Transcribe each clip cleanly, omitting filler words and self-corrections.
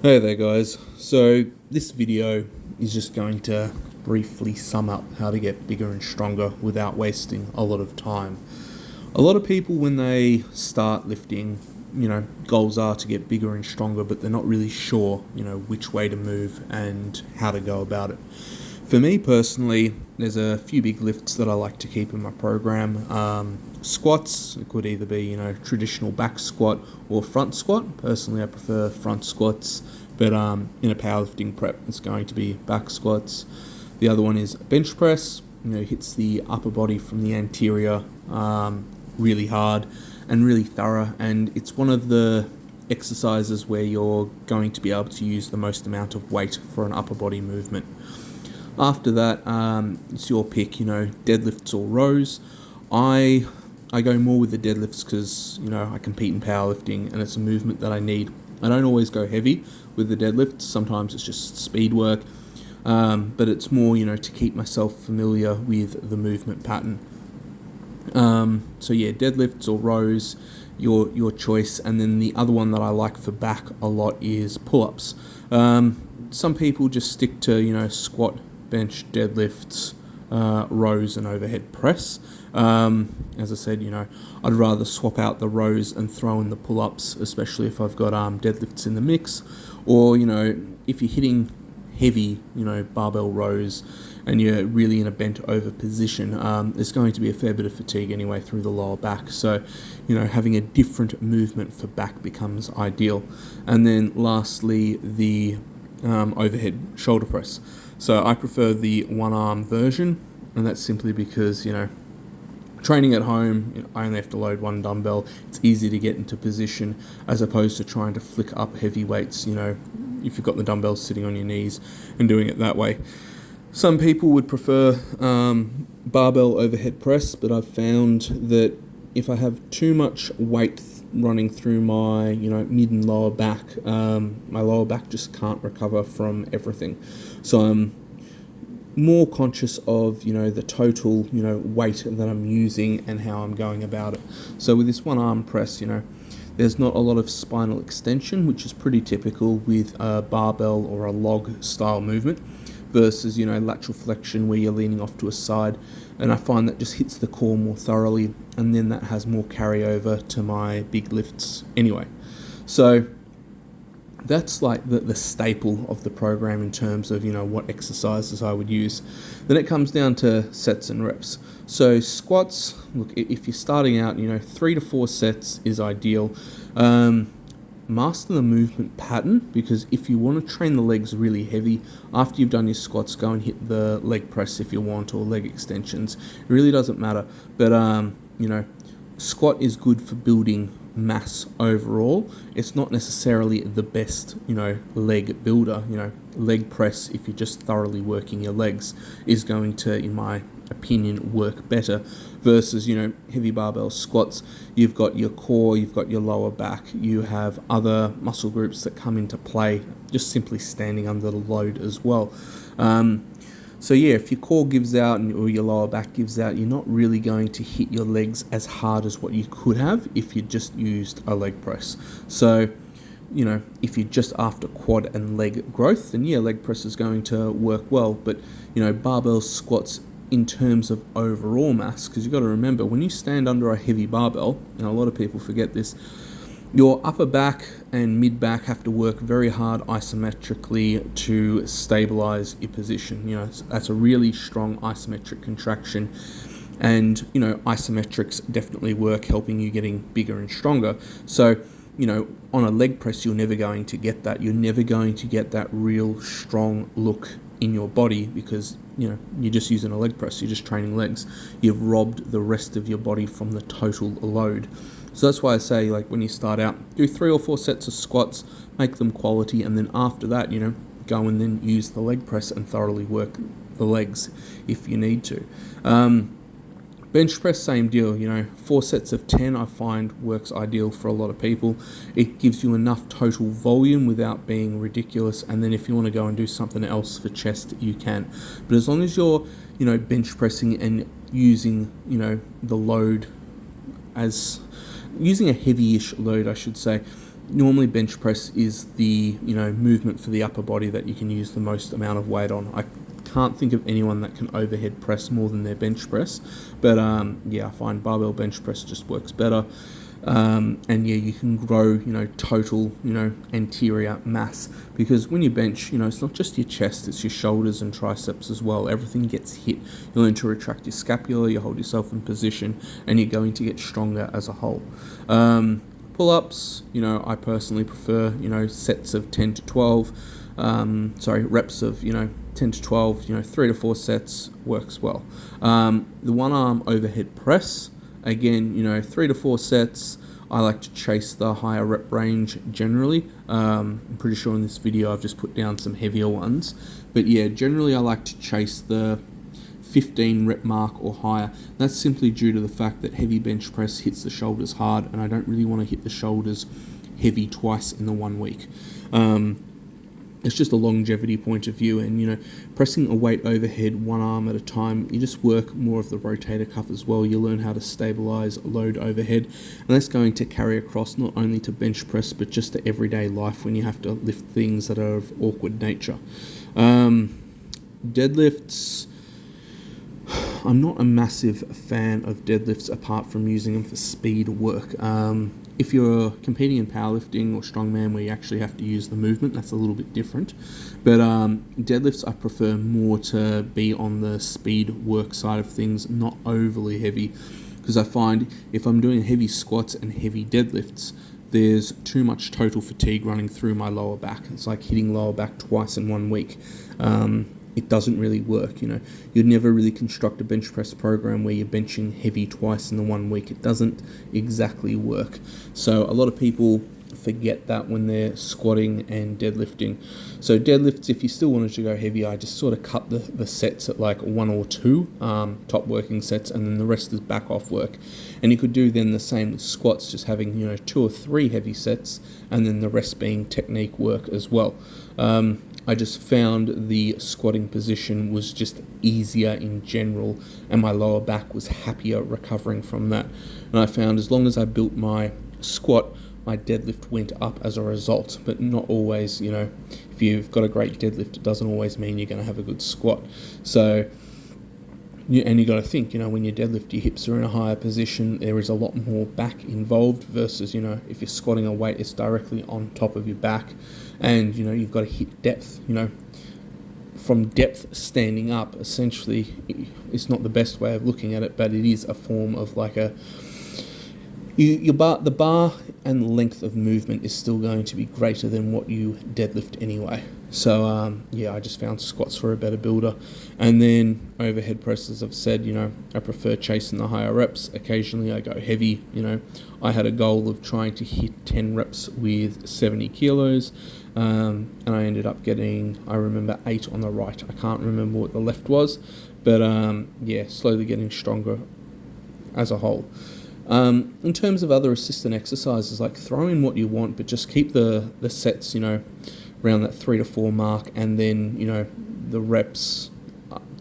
Hey there guys, so this video is just going to briefly sum up how to get bigger and stronger without wasting a lot of time. A lot of people when they start lifting, goals are to get bigger and stronger, but they're not really sure, which way to move and how to go about it. For me personally, there's a few big lifts that I like to keep in my program. Squats, it could either be, traditional back squat or front squat. Personally, I prefer front squats, but in a powerlifting prep, it's going to be back squats. The other one is bench press, hits the upper body from the anterior really hard and really thorough, and it's one of the exercises where you're going to be able to use the most amount of weight for an upper body movement. After that, it's your pick, deadlifts or rows. I go more with the deadlifts because, I compete in powerlifting and it's a movement that I need. I don't always go heavy with the deadlifts. Sometimes it's just speed work, but it's more, to keep myself familiar with the movement pattern. So yeah, deadlifts or rows, your choice. And then the other one that I like for back a lot is pull-ups. Some people just stick to, squat, bench, deadlifts, rows and overhead press. As I said, I'd rather swap out the rows and throw in the pull-ups, especially if I've got deadlifts in the mix, or if you're hitting heavy, barbell rows and you're really in a bent over position, there's going to be a fair bit of fatigue anyway through the lower back. So, having a different movement for back becomes ideal. And then lastly, the overhead shoulder press. So I prefer the one arm version, and that's simply because, training at home, I only have to load one dumbbell. It's easy to get into position as opposed to trying to flick up heavy weights, if you've got the dumbbells sitting on your knees and doing it that way. Some people would prefer barbell overhead press, but I've found that if I have too much weight running through my, mid and lower back, my lower back just can't recover from everything. So I'm more conscious of, the total, weight that I'm using and how I'm going about it. So with this one arm press, there's not a lot of spinal extension, which is pretty typical with a barbell or a log style movement, versus, lateral flexion where you're leaning off to a side. And I find that just hits the core more thoroughly, and then that has more carryover to my big lifts anyway. So that's like the staple of the program in terms of, what exercises I would use. Then it comes down to sets and reps. So squats, look, if you're starting out, 3 to 4 sets is ideal. Master the movement pattern, because if you want to train the legs really heavy, after you've done your squats, go and hit the leg press if you want, or leg extensions. It really doesn't matter. But, squat is good for building mass overall. It's not necessarily the best, leg builder. Leg press, if you're just thoroughly working your legs, is going to, in my opinion, work better versus, heavy barbell squats. You've got your core, you've got your lower back, you have other muscle groups that come into play just simply standing under the load as well. So yeah, if your core gives out or your lower back gives out, you're not really going to hit your legs as hard as what you could have if you just used a leg press. So, if you're just after quad and leg growth, then yeah, leg press is going to work well. But, barbell squats in terms of overall mass, because you've got to remember, when you stand under a heavy barbell, and a lot of people forget this, your upper back and mid back have to work very hard isometrically to stabilize your position. That's a really strong isometric contraction, and isometrics definitely work helping you getting bigger and stronger. So on a leg press, you're never going to get that. You're never going to get that real strong look in your body because you're just using a leg press. You're just training legs. You've robbed the rest of your body from the total load. So that's why I say, when you start out, do 3 or 4 sets of squats, make them quality, and then after that, go and then use the leg press and thoroughly work the legs if you need to. Bench press, same deal. 4 sets of 10 I find works ideal for a lot of people. It gives you enough total volume without being ridiculous, and then if you want to go and do something else for chest, you can. But as long as you're, bench pressing and using, the load as using a heavy-ish load, I should say, normally bench press is the, movement for the upper body that you can use the most amount of weight on. I can't think of anyone that can overhead press more than their bench press, but I find barbell bench press just works better. And you can grow, total, anterior mass, because when you bench, it's not just your chest, it's your shoulders and triceps as well. Everything gets hit. You learn to retract your scapula, you hold yourself in position, and you're going to get stronger as a whole. Pull-ups, I personally prefer, sets of 10 to 12, reps of, 10 to 12, 3 to 4 sets works well. The one arm overhead press, again, 3 to 4 sets. I like to chase the higher rep range generally. I'm pretty sure in this video I've just put down some heavier ones. But yeah, generally I like to chase the 15 rep mark or higher. That's simply due to the fact that heavy bench press hits the shoulders hard, and I don't really want to hit the shoulders heavy twice in the 1 week. It's just a longevity point of view, and pressing a weight overhead one arm at a time, you just work more of the rotator cuff as well. You learn how to stabilize load overhead, and that's going to carry across not only to bench press but just to everyday life when you have to lift things that are of awkward nature. Deadlifts, I'm not a massive fan of deadlifts apart from using them for speed work. If you're competing in powerlifting or strongman where you actually have to use the movement, that's a little bit different. But deadlifts I prefer more to be on the speed work side of things, not overly heavy, because I find if I'm doing heavy squats and heavy deadlifts, there's too much total fatigue running through my lower back. It's like hitting lower back twice in 1 week. It doesn't really work. You'd never really construct a bench press program where you're benching heavy twice in the 1 week. It doesn't exactly work. So a lot of people forget that when they're squatting and deadlifting. So deadlifts, if you still wanted to go heavy, I just sort of cut the sets at like 1 or 2 top working sets, and then the rest is back off work. And you could do then the same with squats, just having 2 or 3 heavy sets, and then the rest being technique work as well. I just found the squatting position was just easier in general, and my lower back was happier recovering from that. And I found as long as I built my squat, my deadlift went up as a result, but not always. If you've got a great deadlift, it doesn't always mean you're going to have a good squat. So, and you got to think, when you deadlift, your hips are in a higher position, there is a lot more back involved versus, if you're squatting a weight, it's directly on top of your back, and, you've got to hit depth, from depth standing up. Essentially, it's not the best way of looking at it, but it is a form of like the bar and length of movement is still going to be greater than what you deadlift anyway. So I just found squats were a better builder. And then overhead press, as I've said, I prefer chasing the higher reps. Occasionally I go heavy. I had a goal of trying to hit 10 reps with 70 kilos, and I ended up getting, I remember, 8 on the right. I can't remember what the left was, but slowly getting stronger as a whole. In terms of other assistant exercises, like throw in what you want, but just keep the sets, around that 3 to 4 mark, and then, the reps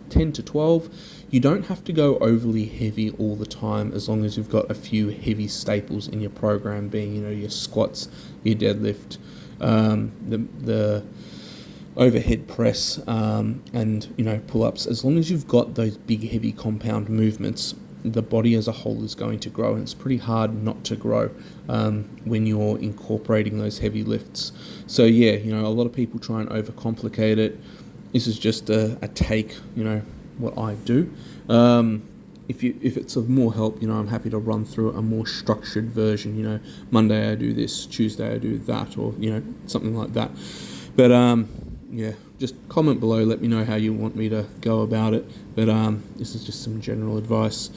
10 to 12. You don't have to go overly heavy all the time, as long as you've got a few heavy staples in your program, being, your squats, your deadlift, the overhead press, and, pull-ups. As long as you've got those big, heavy compound movements, the body as a whole is going to grow, and it's pretty hard not to grow when you're incorporating those heavy lifts. So a lot of people try and overcomplicate it. This is just a take, what I do. If it's of more help, I'm happy to run through a more structured version. Monday I do this, Tuesday I do that, or something like that. But just comment below, let me know how you want me to go about it. But this is just some general advice.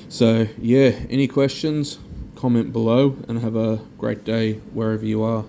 So any questions, comment below, and have a great day wherever you are.